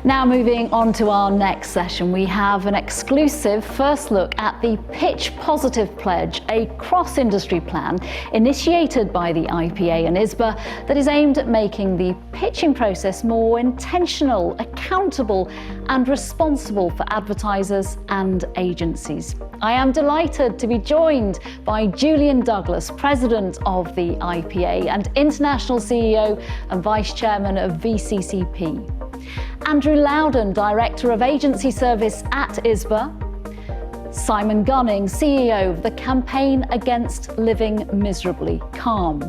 Now moving on to our next session, we have an exclusive first look at the Pitch Positive Pledge, a cross-industry plan initiated by the IPA and ISBA that is aimed at making the pitching process more intentional, accountable and responsible for advertisers and agencies. I am delighted to be joined by Julian Douglas, President of the IPA and International CEO and Vice Chairman of VCCP. Andrew Loudon, Director of Agency Service at ISBA. Simon Gunning, CEO of the Campaign Against Living Miserably, CALM.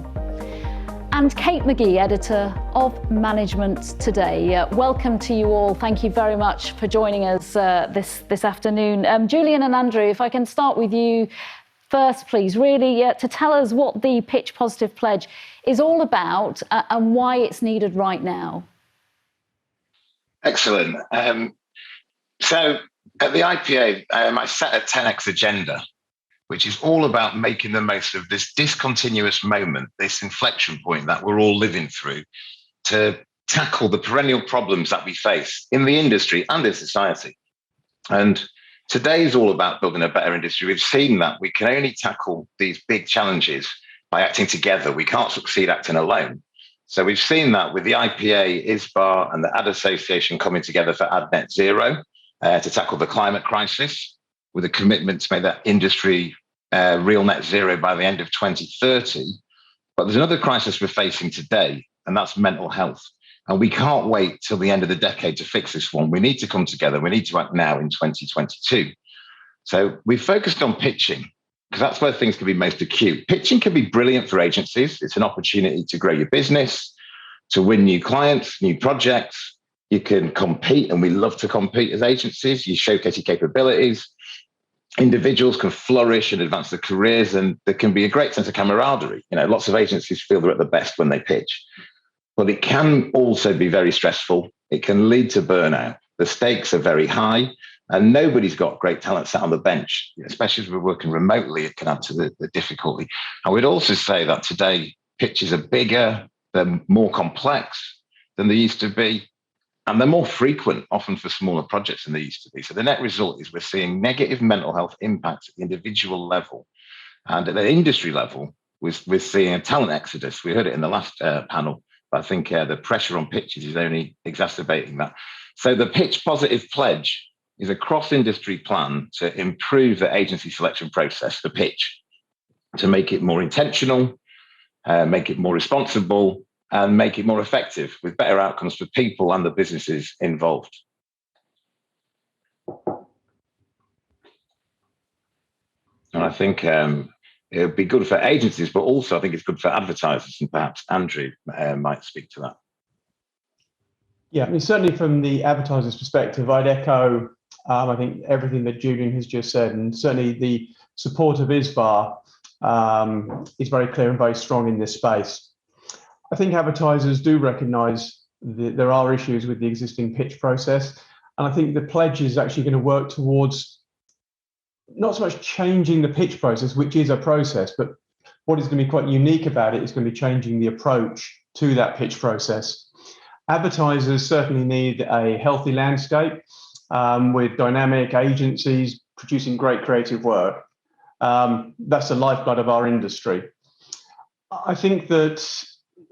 And Kate McGee, Editor of Management Today. Welcome to you all. Thank you very much for joining us this afternoon. Julian and Andrew, if I can start with you first, please, really to tell us what the Pitch Positive Pledge is all about and why it's needed right now. Excellent. So at the IPA, I set a 10X agenda, which is all about making the most of this discontinuous moment, this inflection point that we're all living through to tackle the perennial problems that we face in the industry and in society. And today is all about building a better industry. We've seen that we can only tackle these big challenges by acting together. We can't succeed acting alone. So we've seen that with the IPA, ISBA and the Ad Association coming together for Ad Net Zero to tackle the climate crisis with a commitment to make that industry real net zero by the end of 2030. But there's another crisis we're facing today, and that's mental health. And we can't wait till the end of the decade to fix this one. We need to come together. We need to act now in 2022. So we've focused on pitching, because that's where things can be most acute. Pitching can be brilliant for agencies. It's an opportunity to grow your business, to win new clients, new projects. You can compete, and we love to compete as agencies. You showcase your capabilities. Individuals can flourish and advance their careers, and there can be a great sense of camaraderie. You know, lots of agencies feel they're at the best when they pitch. But it can also be very stressful. It can lead to burnout. The stakes are very high. And nobody's got great talent sat on the bench, especially if we're working remotely. It can add to the difficulty. I would also say that today pitches are bigger, they're more complex than they used to be, and they're more frequent, often for smaller projects than they used to be. So the net result is we're seeing negative mental health impacts at the individual level. And at the industry level, we're seeing a talent exodus. We heard it in the last panel, but I think the pressure on pitches is only exacerbating that. So the Pitch Positive Pledge is a cross-industry plan to improve the agency selection process for pitch, to make it more intentional, make it more responsible, and make it more effective with better outcomes for people and the businesses involved. And I think it would be good for agencies, but also I think it's good for advertisers, and perhaps Andrew might speak to that. Yeah, I mean, certainly from the advertiser's perspective, I'd echo I think everything that Julian has just said, and certainly the support of ISBA is very clear and very strong in this space. I think advertisers do recognise that there are issues with the existing pitch process, and I think the pledge is actually going to work towards not so much changing the pitch process, which is a process, but what is going to be quite unique about it is going to be changing the approach to that pitch process. Advertisers certainly need a healthy landscape with dynamic agencies producing great creative work. That's the lifeblood of our industry. I think that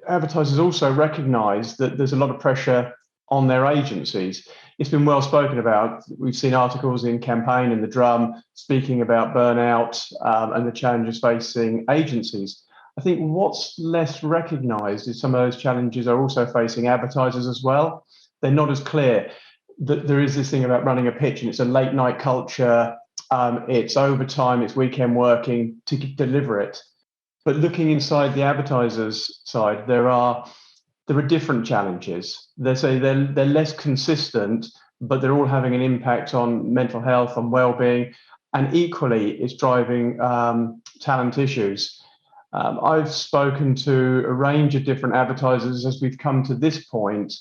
advertisers also recognise that there's a lot of pressure on their agencies. It's been well spoken about. We've seen articles in Campaign and The Drum speaking about burnout and the challenges facing agencies. I think what's less recognised is some of those challenges are also facing advertisers as well. They're not as clear. That there is this thing about running a pitch, and it's a late night culture, it's overtime, it's weekend working to deliver it. But looking inside the advertiser's side, there are different challenges. They're less consistent, but they're all having an impact on mental health and well-being, and equally it's driving talent issues. I've spoken to a range of different advertisers as we've come to this point,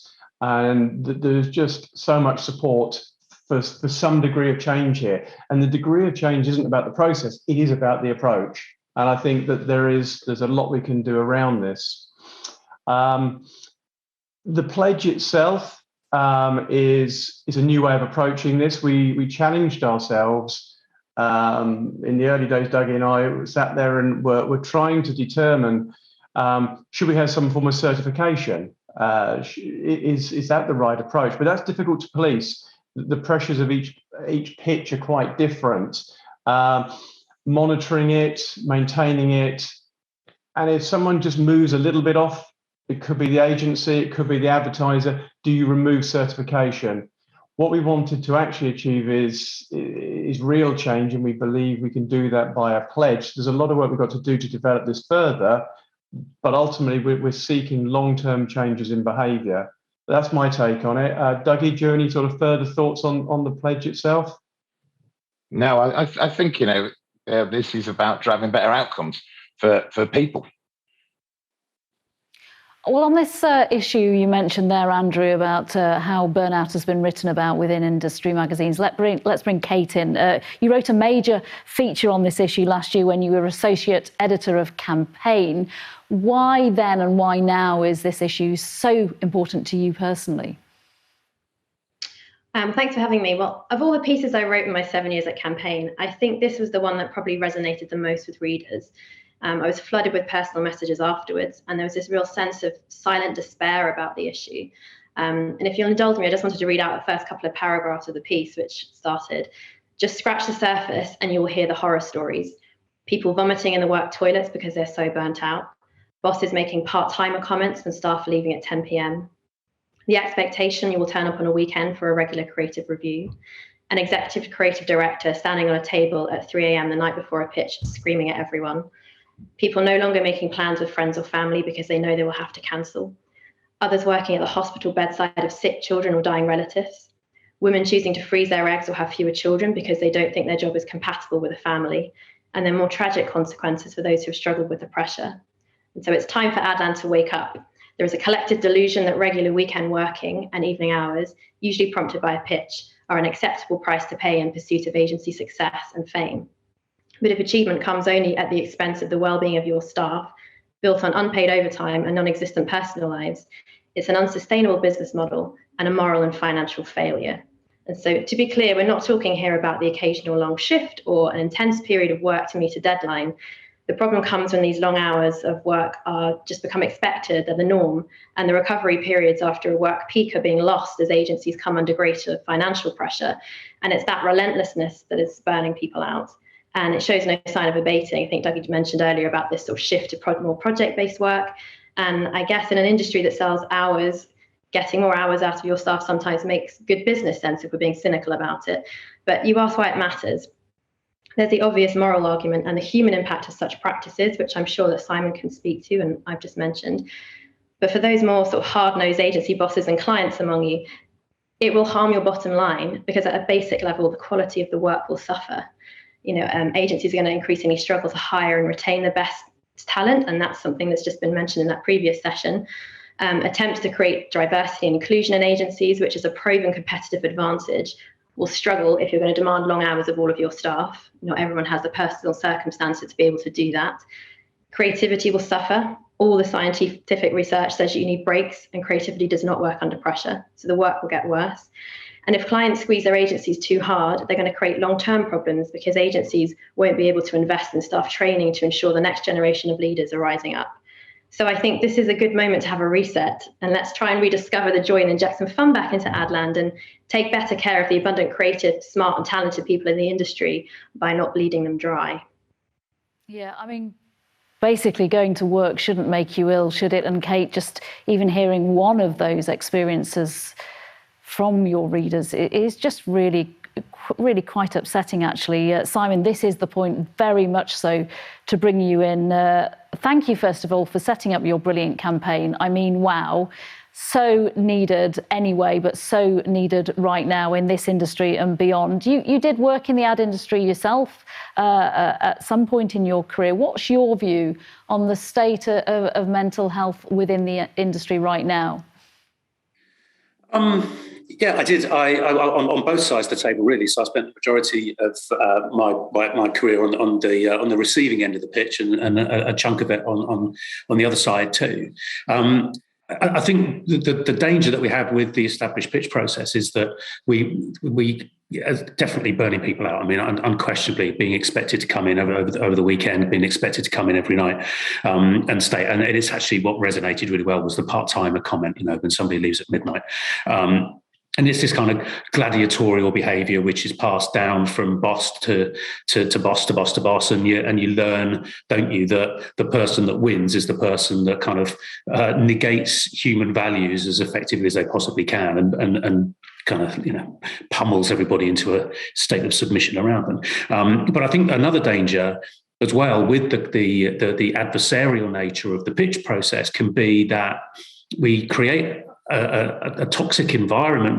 and there's just so much support for some degree of change here. And the degree of change isn't about the process, it is about the approach. And I think that there's a lot we can do around this. The pledge itself is a new way of approaching this. We challenged ourselves in the early days. Dougie and I sat there and were trying to determine, should we have some form of certification? Is that the right approach? But that's difficult to police. The pressures of each pitch are quite different. Monitoring it, maintaining it, and if someone just moves a little bit off, it could be the agency, it could be the advertiser. Do you remove certification? What we wanted to actually achieve is real change, and we believe we can do that by a pledge. There's a lot of work we've got to do to develop this further, but ultimately we're seeking long-term changes in behaviour. That's my take on it. Dougie, do you have any sort of further thoughts on the pledge itself? No, I think, this is about driving better outcomes for people. Well, on this issue you mentioned there, Andrew, about how burnout has been written about within industry magazines, let's bring Kate in. You wrote a major feature on this issue last year when you were associate editor of Campaign. Why then and why now is this issue so important to you personally? Thanks for having me. Well, of all the pieces I wrote in my 7 years at Campaign, I think this was the one that probably resonated the most with readers. I was flooded with personal messages afterwards, and there was this real sense of silent despair about the issue. And if you'll indulge me, I just wanted to read out the first couple of paragraphs of the piece, which started, "Just scratch the surface and you will hear the horror stories. People vomiting in the work toilets because they're so burnt out. Bosses making part-timer comments when staff are leaving at 10 p.m. The expectation you will turn up on a weekend for a regular creative review. An executive creative director standing on a table at 3 a.m. the night before a pitch, screaming at everyone. People no longer making plans with friends or family because they know they will have to cancel. Others working at the hospital bedside of sick children or dying relatives. Women choosing to freeze their eggs or have fewer children because they don't think their job is compatible with a family. And then more tragic consequences for those who have struggled with the pressure. And so it's time for Adland to wake up. There is a collective delusion that regular weekend working and evening hours, usually prompted by a pitch, are an acceptable price to pay in pursuit of agency success and fame. But if achievement comes only at the expense of the well-being of your staff, built on unpaid overtime and non-existent personal lives, it's an unsustainable business model and a moral and financial failure. And so, to be clear, we're not talking here about the occasional long shift or an intense period of work to meet a deadline. The problem comes when these long hours of work are just become expected, they're the norm, and the recovery periods after a work peak are being lost as agencies come under greater financial pressure. And it's that relentlessness that is burning people out. And it shows no sign of abating. I think Dougie mentioned earlier about this sort of shift to more project-based work. And I guess in an industry that sells hours, getting more hours out of your staff sometimes makes good business sense if we're being cynical about it. But you ask why it matters. There's the obvious moral argument and the human impact of such practices, which I'm sure that Simon can speak to and I've just mentioned. But for those more sort of hard-nosed agency bosses and clients among you, it will harm your bottom line because at a basic level, the quality of the work will suffer. Agencies are going to increasingly struggle to hire and retain the best talent, and that's something that's just been mentioned in that previous session. Attempts to create diversity and inclusion in agencies, which is a proven competitive advantage, will struggle if you're going to demand long hours of all of your staff. Not everyone has the personal circumstances to be able to do that. Creativity will suffer. All the scientific research says you need breaks, and creativity does not work under pressure, so the work will get worse. And if clients squeeze their agencies too hard, they're going to create long-term problems because agencies won't be able to invest in staff training to ensure the next generation of leaders are rising up. So I think this is a good moment to have a reset, and let's try and rediscover the joy and inject some fun back into Adland and take better care of the abundant, creative, smart and talented people in the industry by not bleeding them dry. Yeah, I mean, basically going to work shouldn't make you ill, should it? And Kate, just even hearing one of those experiences from your readers, it is just really quite upsetting, actually. Simon, this is the point very much so to bring you in. Thank you, first of all, for setting up your brilliant campaign. I mean, wow, so needed anyway, but so needed right now in this industry and beyond. You did work in the ad industry yourself at some point in your career. What's your view on the state of mental health within the industry right now? Yeah, I did. I on both sides of the table, really. So I spent the majority of my career on the receiving end of the pitch, and a chunk of it on the other side too. I think the danger that we have with the established pitch process is that we definitely burning people out. I mean, unquestionably being expected to come in over the weekend, being expected to come in every night and stay. And it's actually what resonated really well was the part-timer comment, when somebody leaves at midnight. And it's this kind of gladiatorial behaviour which is passed down from boss to boss to boss to boss, and you learn, don't you, that the person that wins is the person that kind of negates human values as effectively as they possibly can, and kind of pummels everybody into a state of submission around them. But I think another danger as well with the adversarial nature of the pitch process can be that we create a toxic environment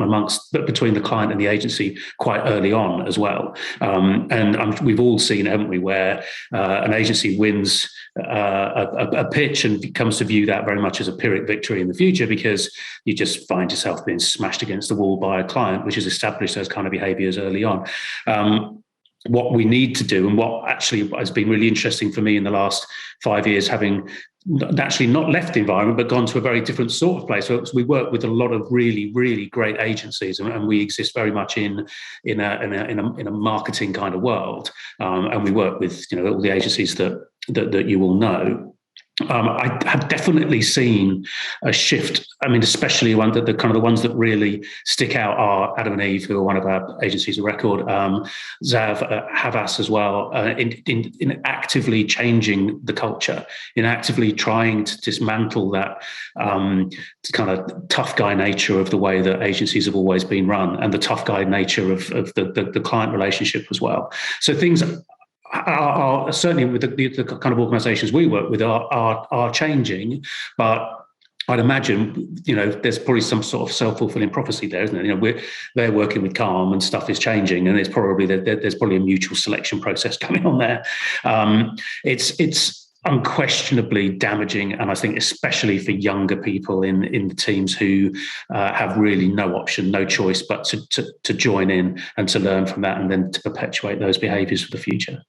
between the client and the agency quite early on as well. And we've all seen, haven't we, where an agency wins a pitch and comes to view that very much as a Pyrrhic victory in the future, because you just find yourself being smashed against the wall by a client which has established those kind of behaviours early on. What we need to do, and what actually has been really interesting for me in the last 5 years, having actually not left the environment but gone to a very different sort of place. So we work with a lot of really, really great agencies, and we exist very much in a marketing kind of world. And we work with all the agencies that you will know. I have definitely seen a shift. I mean, especially the kind of the ones that really stick out are Adam and Eve, who are one of our agencies of record, Havas as well, in actively changing the culture, in actively trying to dismantle that kind of tough guy nature of the way that agencies have always been run, and the tough guy nature of the client relationship as well. So things are certainly with the kind of organisations we work with are changing, but I'd imagine there's probably some sort of self-fulfilling prophecy there, isn't it? They're working with Calm and stuff is changing, and it's probably there's probably a mutual selection process going on there. It's unquestionably damaging, and I think especially for younger people in the teams who have really no option, no choice but to join in and to learn from that, and then to perpetuate those behaviours for the future.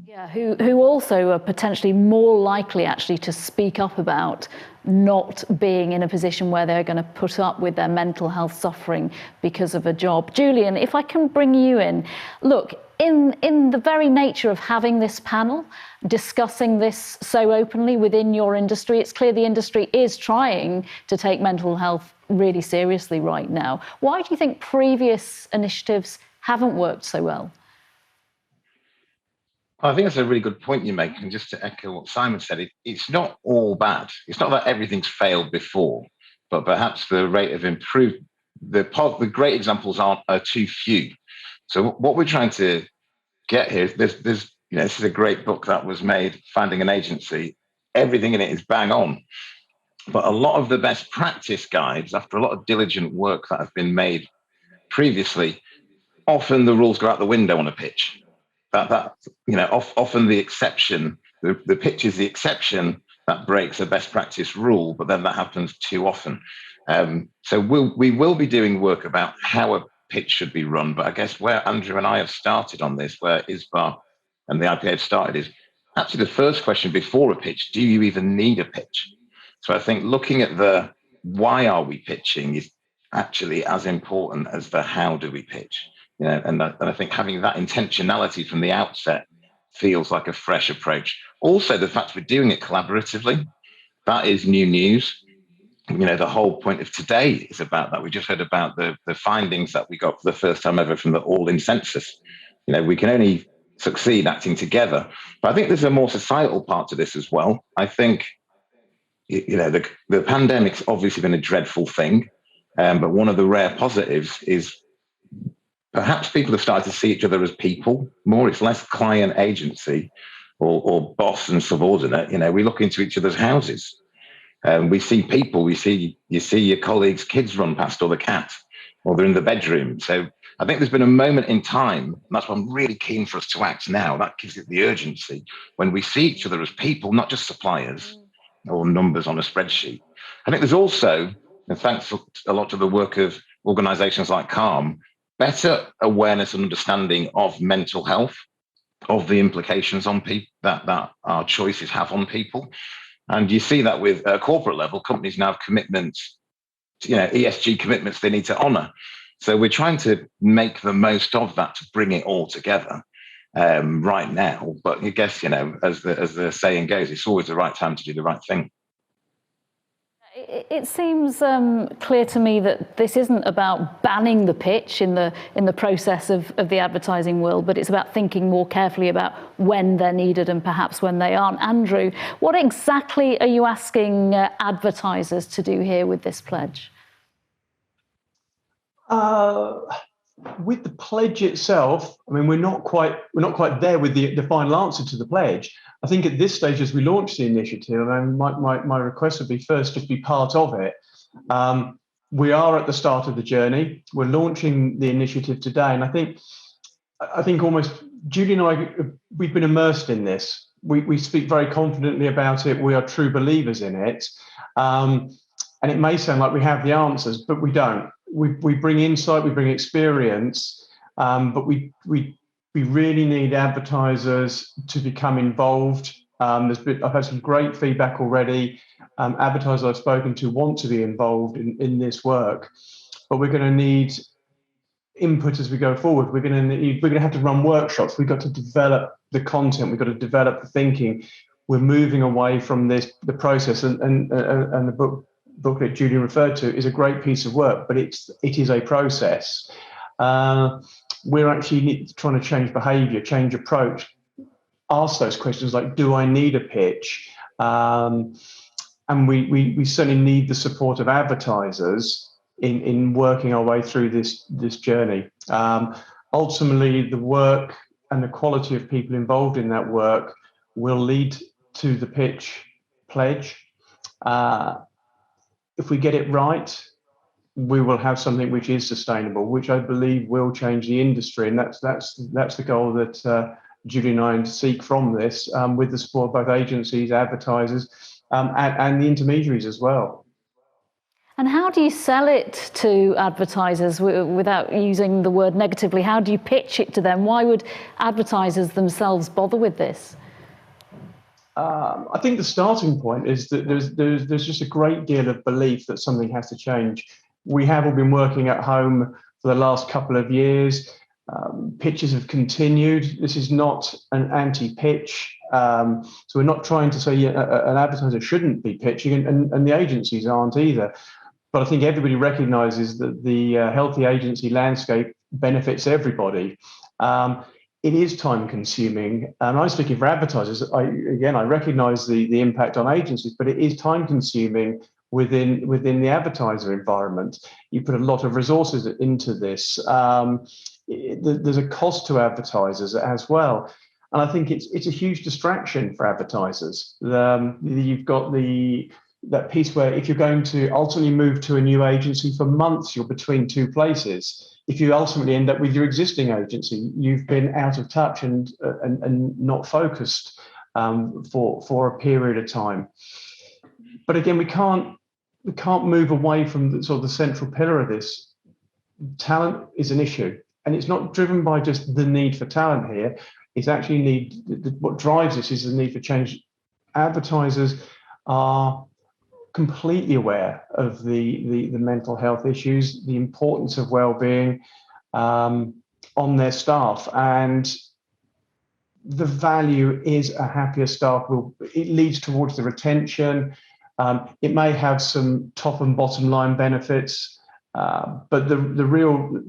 Yeah, who also are potentially more likely actually to speak up about not being in a position where they're going to put up with their mental health suffering because of a job. Julian, if I can bring you in, look, in the very nature of having this panel, discussing this so openly within your industry, it's clear the industry is trying to take mental health really seriously right now. Why do you think previous initiatives haven't worked so well? I think that's a really good point you make. And just to echo what Simon said, it's not all bad. It's not that everything's failed before, but perhaps the rate of improvement, the great examples are too few. So what we're trying to get here is there's this is a great book that was made, Finding an Agency. Everything in it is bang on. But a lot of the best practice guides, after a lot of diligent work that have been made previously, often the rules go out the window on a pitch. Often the exception, the pitch is the exception that breaks a best practice rule, but then that happens too often. So we will be doing work about how a pitch should be run, but I guess where Andrew and I have started on this, where ISBA and the IPA have started, is actually the first question before a pitch: do you even need a pitch? So I think looking at the why are we pitching is actually as important as the how do we pitch. And I think having that intentionality from the outset feels like a fresh approach. Also, the fact we're doing it collaboratively, that is new news. The whole point of today is about that. We just heard about the findings that we got for the first time ever from the All-In census. We can only succeed acting together. But I think there's a more societal part to this as well. I think, the pandemic's obviously been a dreadful thing, but one of the rare positives is perhaps people have started to see each other as people more. It's less client agency or boss and subordinate. We look into each other's houses. We see people. You see your colleagues' kids run past, or the cat, or they're in the bedroom. So I think there's been a moment in time, and that's why I'm really keen for us to act now. That gives it the urgency when we see each other as people, not just suppliers or numbers on a spreadsheet. I think there's also, and thanks a lot to the work of organisations like Calm, better awareness and understanding of mental health, of the implications on people that our choices have on people. And you see that with corporate level, companies now have commitments, ESG commitments they need to honor. So we're trying to make the most of that to bring it all together right now. But I guess, as the saying goes, it's always the right time to do the right thing. It seems clear to me that this isn't about banning the pitch in the process of the advertising world, but it's about thinking more carefully about when they're needed and perhaps when they aren't. Andrew, what exactly are you asking advertisers to do here with this pledge? With the pledge itself, I mean, we're not quite there with the final answer to the pledge. I think at this stage, as we launch the initiative, and my request would be first just be part of it. We are at the start of the journey. We're launching the initiative today, and I think almost Julie and I, we've been immersed in this. We speak very confidently about it. We are true believers in it, and it may sound like we have the answers, but we don't. We bring insight, we bring experience, but we really need advertisers to become involved. I've had some great feedback already. Advertisers I've spoken to want to be involved in this work, but we're going to need input as we go forward. We're going to have to run workshops. We've got to develop the content. We've got to develop the thinking. We're moving away from the process, and the booklet Julie referred to is a great piece of work, but it is a process. We're actually trying to change behavior, change approach, ask those questions like, do I need a pitch? And we certainly need the support of advertisers in working our way through this journey. Ultimately, the work and the quality of people involved in that work will lead to the pitch pledge. If we get it right, we will have something which is sustainable, which I believe will change the industry, and that's the goal that Julie and I seek from this, with the support of both agencies, advertisers, and the intermediaries as well. And how do you sell it to advertisers without using the word negatively? How do you pitch it to them? Why would advertisers themselves bother with this? I think the starting point is that there's just a great deal of belief that something has to change. We have all been working at home for the last couple of years. Pitches have continued. This is not an anti-pitch. So we're not trying to say an advertiser shouldn't be pitching, and the agencies aren't either. But I think everybody recognises that the healthy agency landscape benefits everybody. It is time consuming, and I'm speaking for advertisers. I recognise the impact on agencies, but it is time consuming within the advertiser environment. You put a lot of resources into this. There's a cost to advertisers as well, and I think it's a huge distraction for advertisers. You've got that piece where if you're going to ultimately move to a new agency, for months you're between two places. If you ultimately end up with your existing agency, you've been out of touch and not focused for a period of time. But again, we can't move away from the central pillar of this. Talent is an issue, and it's not driven by just the need for talent here. It's actually what drives this is the need for change. Advertisers are completely aware of the mental health issues, the importance of well-being on their staff, and the value is a happier staff. It leads towards the retention. It may have some top and bottom line benefits, but the real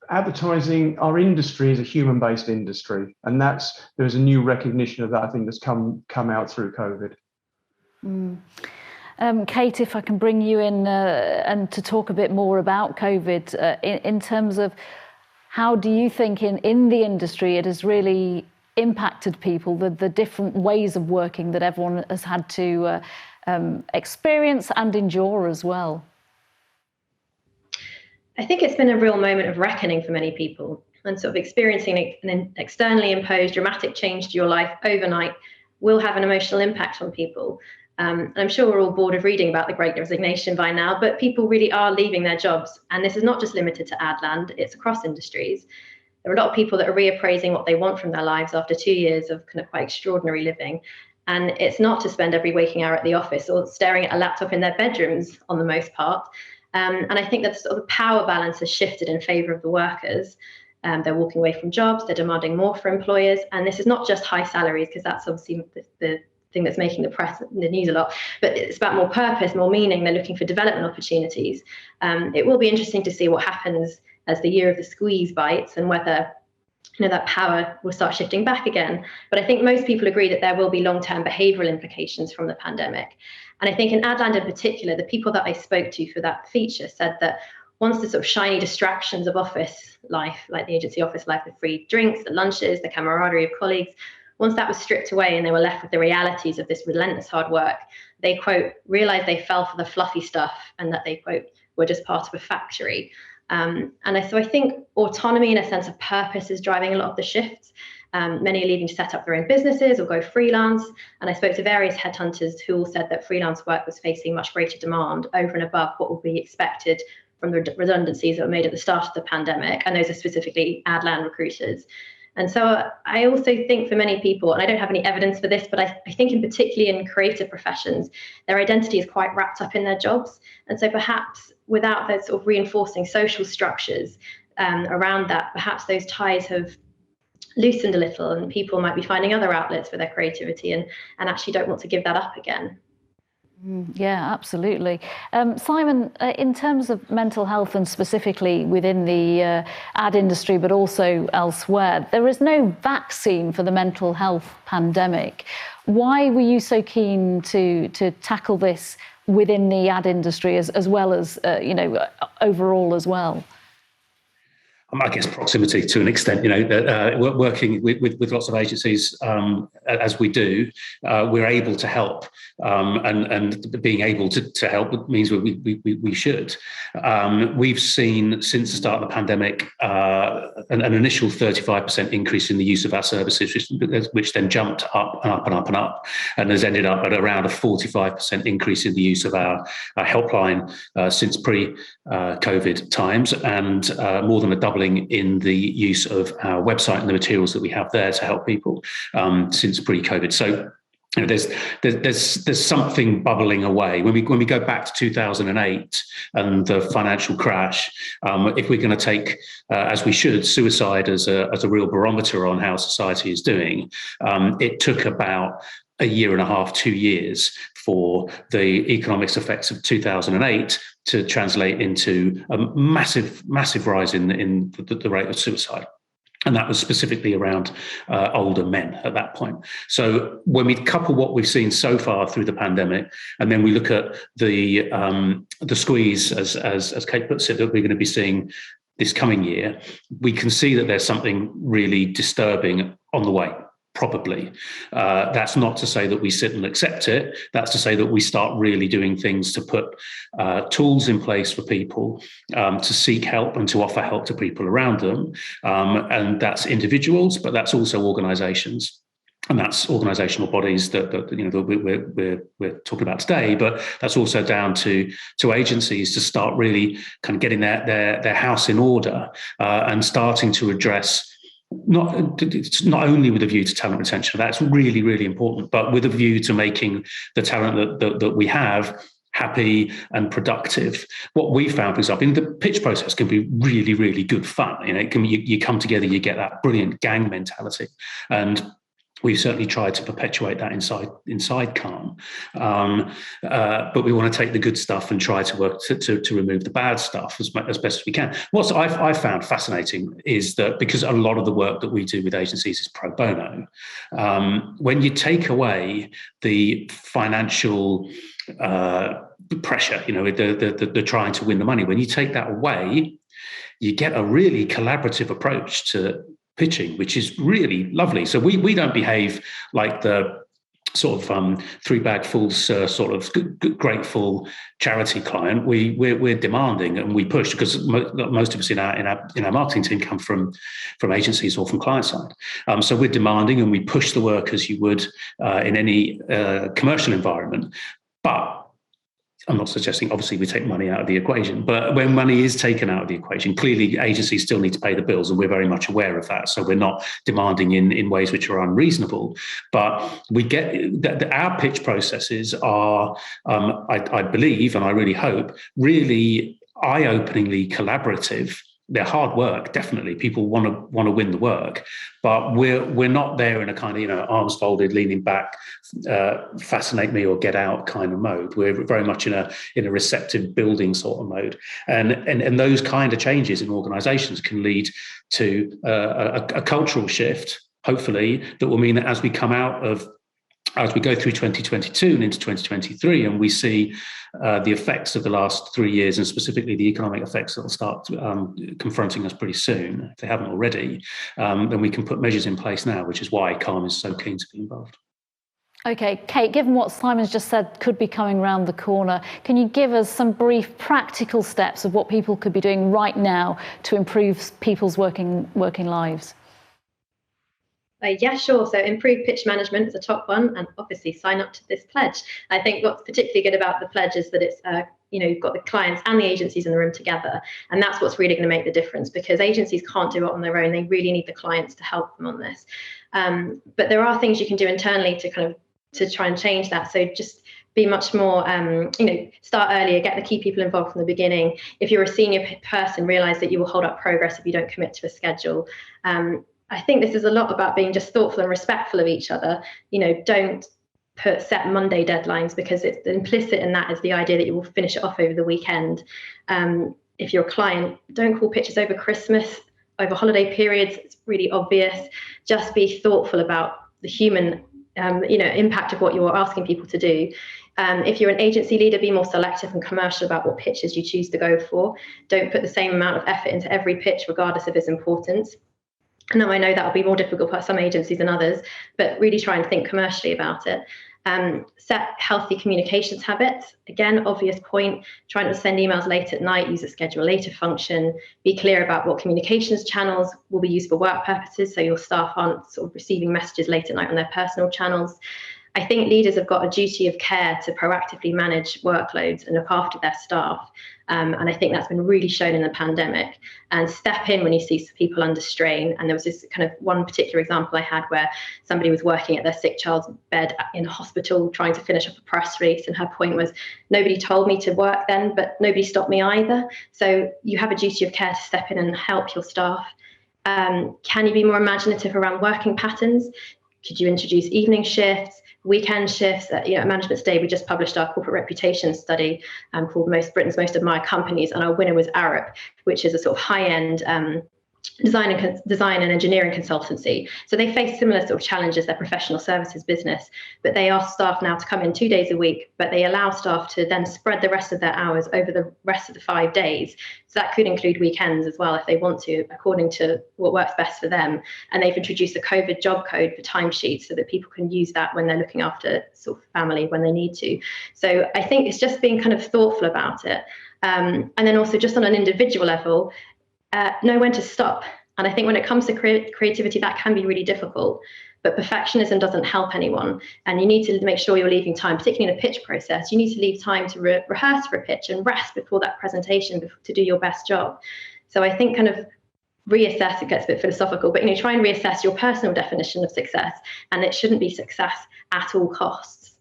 advertising, our industry is a human-based industry, and there's a new recognition of that. I think that's come out through COVID. Kate, if I can bring you in and to talk a bit more about COVID, in terms of how do you think in the industry it has really impacted people, the different ways of working that everyone has had to experience and endure as well? I think it's been a real moment of reckoning for many people, and sort of experiencing an externally imposed dramatic change to your life overnight will have an emotional impact on people. And I'm sure we're all bored of reading about the Great Resignation by now, but people really are leaving their jobs. And this is not just limited to ad land, it's across industries. There are a lot of people that are reappraising what they want from their lives after 2 years of kind of quite extraordinary living. And it's not to spend every waking hour at the office or staring at a laptop in their bedrooms on the most part. And I think that sort of the power balance has shifted in favour of the workers. They're walking away from jobs, they're demanding more for employers. And this is not just high salaries, because that's obviously the thing that's making the press and the news a lot, but it's about more purpose, more meaning. They're looking for development opportunities. It will be interesting to see what happens as the year of the squeeze bites, and whether that power will start shifting back again. But I think most people agree that there will be long-term behavioural implications from the pandemic. And I think in Adland in particular, the people that I spoke to for that feature said that once the sort of shiny distractions of office life, like the agency office life with free drinks, the lunches, the camaraderie of colleagues, once that was stripped away and they were left with the realities of this relentless hard work, they, quote, realised they fell for the fluffy stuff and that they, quote, were just part of a factory. So I think autonomy and a sense of purpose is driving a lot of the shifts. Many are leaving to set up their own businesses or go freelance. And I spoke to various headhunters who all said that freelance work was facing much greater demand over and above what would be expected from the redundancies that were made at the start of the pandemic. And those are specifically Adland recruiters. And so I also think for many people, and I don't have any evidence for this, but I think particularly in creative professions, their identity is quite wrapped up in their jobs. And so perhaps without those sort of reinforcing social structures around that, perhaps those ties have loosened a little, and people might be finding other outlets for their creativity and actually don't want to give that up again. Yeah, absolutely. Simon, in terms of mental health and specifically within the ad industry, but also elsewhere, there is no vaccine for the mental health pandemic. Why were you so keen to tackle this within the ad industry as well as, overall as well? I guess proximity to an extent, working with lots of agencies as we do, we're able to help, and being able to help means we should. We've seen since the start of the pandemic an initial 35% increase in the use of our services, which then jumped up and up and up and up, and has ended up at around a 45% increase in the use of our helpline since pre-COVID times, and more than a doubling in the use of our website and the materials that we have there to help people since pre-COVID. So there's something bubbling away. When we go back to 2008 and the financial crash, if we're going to take, as we should, suicide as a real barometer on how society is doing, it took about a year and a half, 2 years for the economics effects of 2008 to translate into a massive rise in the rate of suicide. And that was specifically around older men at that point. So when we couple what we've seen so far through the pandemic, and then we look at the squeeze, as Kate puts it, that we're going to be seeing this coming year, we can see that there's something really disturbing on the way. Probably. That's not to say that we sit and accept it. That's to say that we start really doing things to put tools in place for people to seek help and to offer help to people around them. And that's individuals, but that's also organizations. And that's organizational bodies that we're talking about today, but that's also down to agencies to start really kind of getting their house in order and starting to address not only with a view to talent retention, that's really, really important, but with a view to making the talent that we have happy and productive. What we found, for example, in the pitch process can be really, really good fun. You come together, you get that brilliant gang mentality, and we've certainly tried to perpetuate that inside Calm. But we want to take the good stuff and try to work to remove the bad stuff as best as we can. What I found fascinating is that because a lot of the work that we do with agencies is pro bono, when you take away the financial pressure, the trying to win the money, when you take that away, you get a really collaborative approach to pitching, which is really lovely. So we don't behave like the sort of three bag fulls sort of grateful charity client. We're demanding and we push, because most of us in our marketing team come from agencies or from client side. So we're demanding and we push the work as you would in any commercial environment. But I'm not suggesting, obviously, we take money out of the equation, but when money is taken out of the equation, clearly agencies still need to pay the bills, and we're very much aware of that. So we're not demanding in ways which are unreasonable. But we get that our pitch processes are, I believe, and I really hope, really eye-openingly collaborative. They're hard work, definitely. People want to win the work, but we're not there in a kind of, arms folded, leaning back, fascinate me or get out kind of mode. We're very much in a receptive building sort of mode, and those kind of changes in organisations can lead to a cultural shift, hopefully, that will mean that as we go through 2022 and into 2023, and we see the effects of the last 3 years, and specifically the economic effects that will start confronting us pretty soon, if they haven't already, then we can put measures in place now, which is why CALM is so keen to be involved. Okay, Kate, given what Simon's just said could be coming around the corner, can you give us some brief practical steps of what people could be doing right now to improve people's working lives? Yeah, sure. So improve pitch management is the top one, and obviously sign up to this pledge. I think what's particularly good about the pledge is that it's, you've got the clients and the agencies in the room together, and that's what's really going to make the difference, because agencies can't do it on their own. They really need the clients to help them on this. But there are things you can do internally to try and change that. So just be much more, start earlier, get the key people involved from the beginning. If you're a senior person, realize that you will hold up progress if you don't commit to a schedule. I think this is a lot about being just thoughtful and respectful of each other. Don't put set Monday deadlines, because it's implicit in that is the idea that you will finish it off over the weekend. If you're a client, don't call pitches over Christmas, over holiday periods. It's really obvious. Just be thoughtful about the human impact of what you're asking people to do. If you're an agency leader, be more selective and commercial about what pitches you choose to go for. Don't put the same amount of effort into every pitch, regardless of its importance. Now, I know that will be more difficult for some agencies than others, but really try and think commercially about it. Set healthy communications habits. Again, obvious point, try not to send emails late at night, use a schedule later function, be clear about what communications channels will be used for work purposes, so your staff aren't sort of receiving messages late at night on their personal channels. I think leaders have got a duty of care to proactively manage workloads and look after their staff. And I think that's been really shown in the pandemic. And step in when you see people under strain. And there was this kind of one particular example I had where somebody was working at their sick child's bed in a hospital trying to finish up a press release. And her point was, nobody told me to work then, but nobody stopped me either. So you have a duty of care to step in and help your staff. Can you be more imaginative around working patterns? Could you introduce evening shifts, weekend shifts? At Management's Day, we just published our corporate reputation study called Britain's Most Admired Companies, and our winner was Arup, which is a sort of high-end design and engineering consultancy. So they face similar sort of challenges, their professional services business, but they ask staff now to come in 2 days a week, but they allow staff to then spread the rest of their hours over the rest of the 5 days. So that could include weekends as well if they want to, according to what works best for them. And they've introduced a COVID job code for timesheets so that people can use that when they're looking after sort of family when they need to. So I think it's just being kind of thoughtful about it. And then also just on an individual level, know when to stop. And I think when it comes to creativity, that can be really difficult. But perfectionism doesn't help anyone. And you need to make sure you're leaving time, particularly in a pitch process. You need to leave time to rehearse for a pitch and rest before that presentation to do your best job. So I think kind of reassess, it gets a bit philosophical, but try and reassess your personal definition of success. And it shouldn't be success at all costs.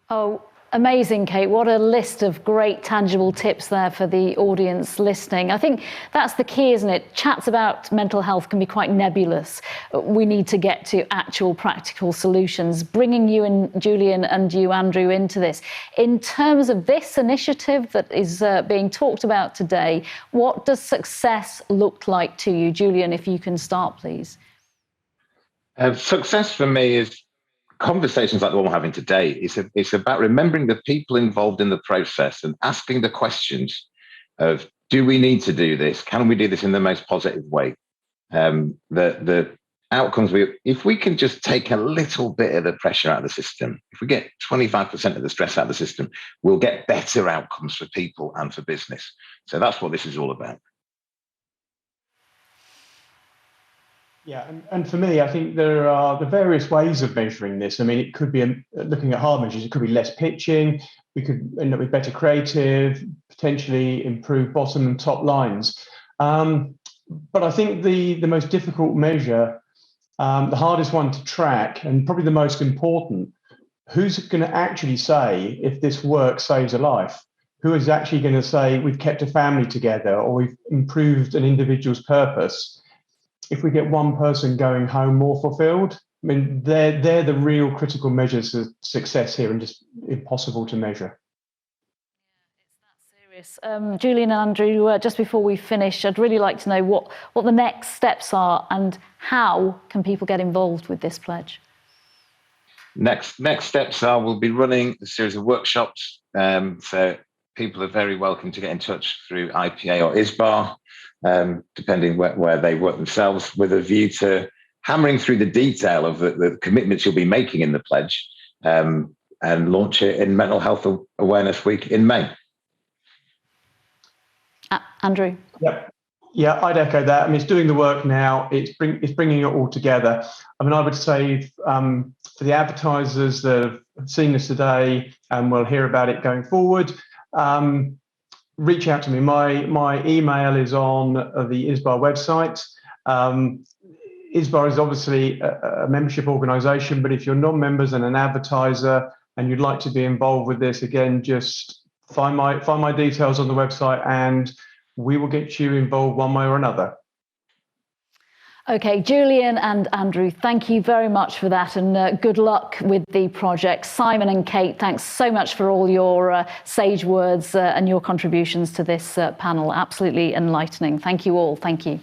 Oh, amazing, Kate. What a list of great tangible tips there for the audience listening. I think that's the key, isn't it? Chats about mental health can be quite nebulous. We need to get to actual practical solutions. Bringing you and Julian and you, Andrew, into this. In terms of this initiative that is being talked about today, what does success look like to you? Julian, if you can start, please. Success for me is conversations like the one we're having today. It's about remembering the people involved in the process and asking the questions of, do we need to do this? Can we do this in the most positive way? The outcomes, if we can just take a little bit of the pressure out of the system, if we get 25% of the stress out of the system, we'll get better outcomes for people and for business. So that's what this is all about. Yeah, and for me, I think there are the various ways of measuring this. I mean, it could be looking at hard measures. It could be less pitching, We could end up with better creative, potentially improve bottom and top lines. But I think the most difficult measure, the hardest one to track, and probably the most important, who's going to actually say if this work saves a life? Who is actually going to say we've kept a family together or we've improved an individual's purpose? If we get one person going home more fulfilled, I mean, they're the real critical measures of success here, and just impossible to measure. Julian and Andrew, just before we finish, I'd really like to know what the next steps are and how can people get involved with this pledge? Next steps are we'll be running a series of workshops. So people are very welcome to get in touch through IPA or ISBA, depending where they work themselves, with a view to hammering through the detail of the commitments you'll be making in the pledge, and launch it in Mental Health Awareness Week in May. Andrew? Yep. Yeah, I'd echo that. I mean, it's doing the work now. It's bringing it all together. I mean, I would say for the advertisers that have seen this today and will hear about it going forward, reach out to me. My email is on the ISBA website. ISBA is obviously a membership organisation, but if you're non-members and an advertiser and you'd like to be involved with this, again, just find my details on the website and we will get you involved one way or another. Okay, Julian and Andrew, thank you very much for that, and good luck with the project. Simon and Kate, thanks so much for all your sage words and your contributions to this panel. Absolutely enlightening. Thank you all. Thank you.